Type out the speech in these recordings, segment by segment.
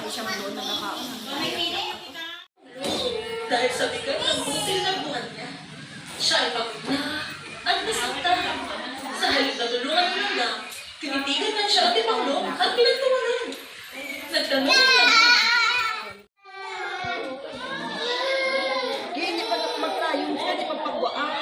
Sabi siya doon na nakaon. Dahil sa bigat ng butil na buwan niya, siya ay pagod na at nasaktan. Sa halip na tulungan niya lang, tinitigan man siya at ipakulong at pinagtawanan. Nagtanong niya. Hindi pa magtayong siya, di pa pagwaan.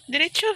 Diretso.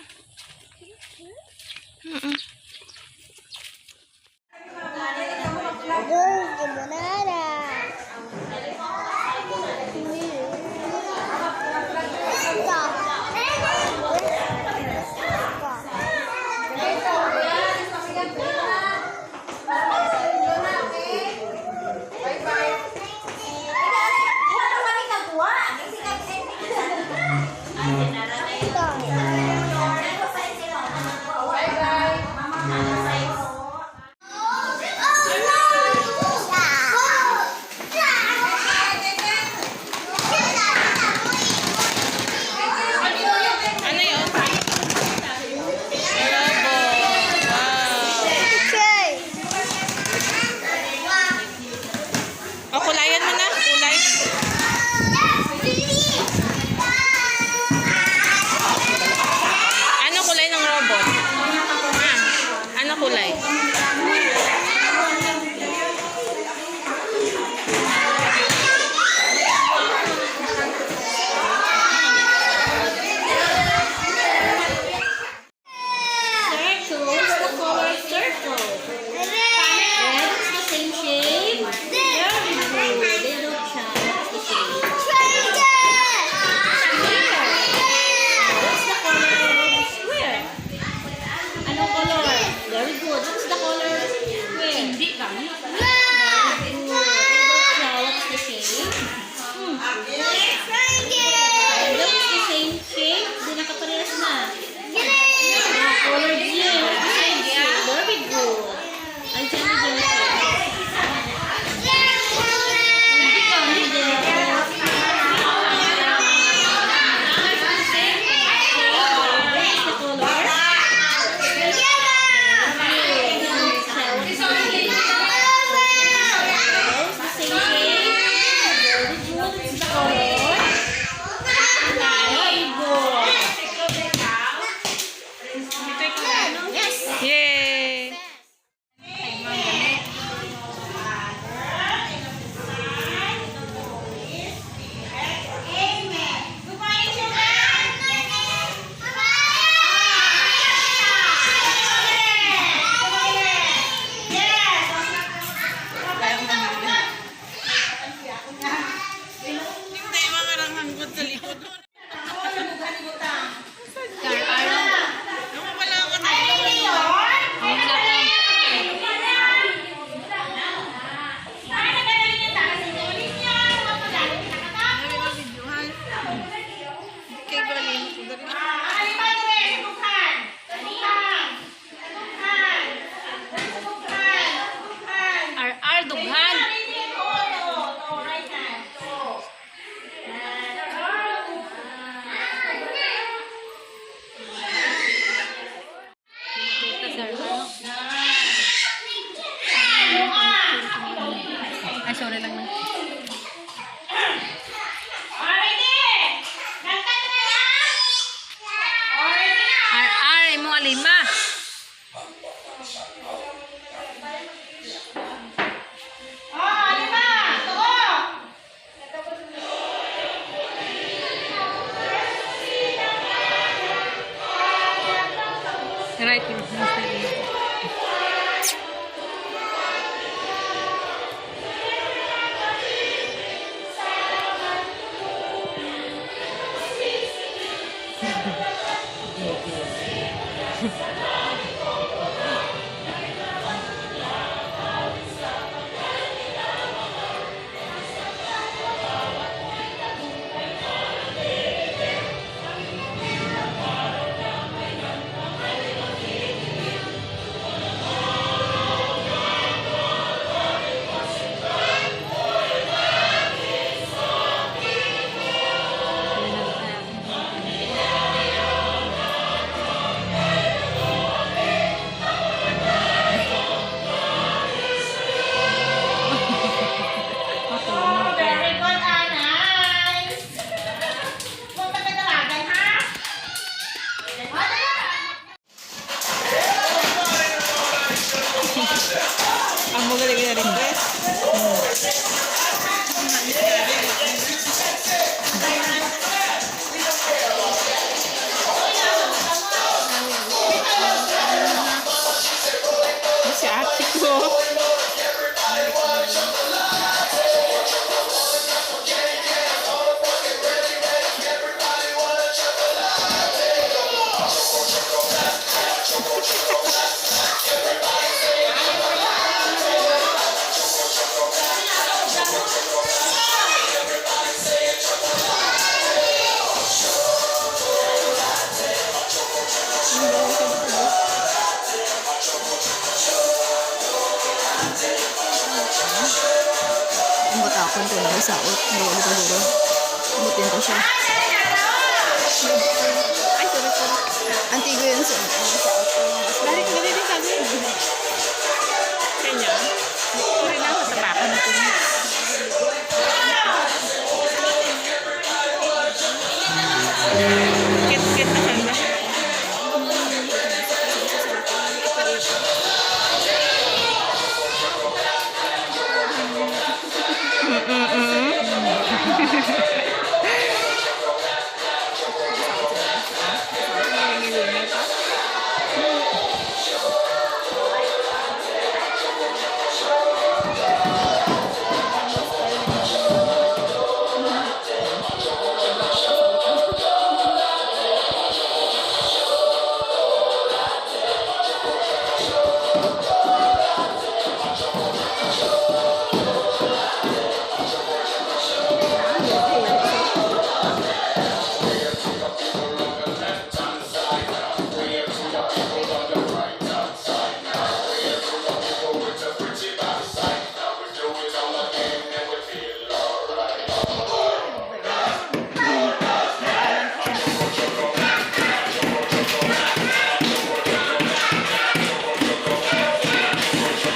O, kulayan mo na. Kulay. Ano kulay ng robot? Ano kulay? Yay! Hindi, mga ranghanggot sa likod. Dughan. Ay, sorry lang na. Ar, mo alima. Right, Mr. Lee. Very good, Anay! Huwag ka nagalagan, ha? Ang magaling na rin, guys. Si ate ko. Ang matakon ko na sa out. Bawa ko siguro. Umutin ko siya. Ay, sorry. Antigo yun sa out. Balik na rin sa amin. Kanya. Uri na sa tapakan na ito. Kit na sanda.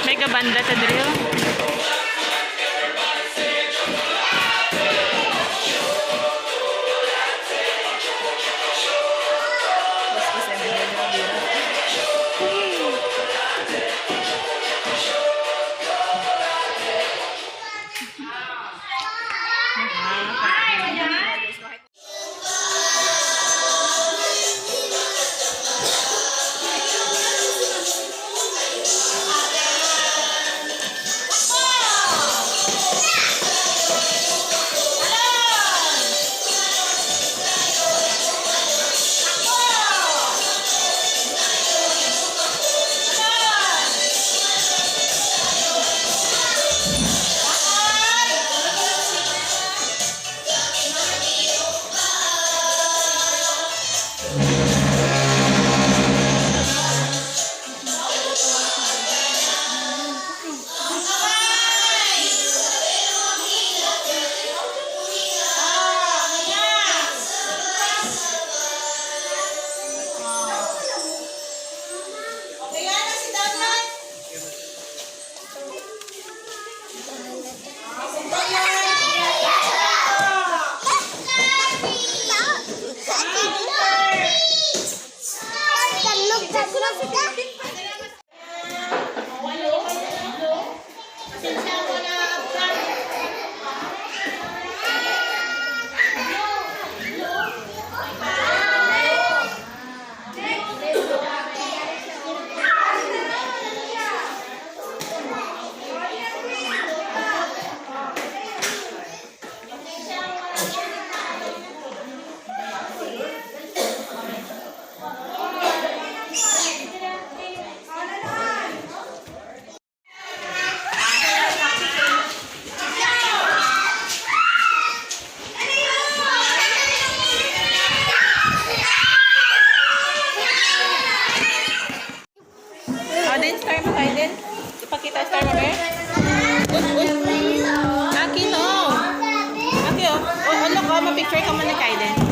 May kabanda sa drill. din, star mo, Kaiden. Ipakita star mo, Bear. Aki, no. Aki, oh. Oh, look, oh, ma-picture ka muna, Kaiden.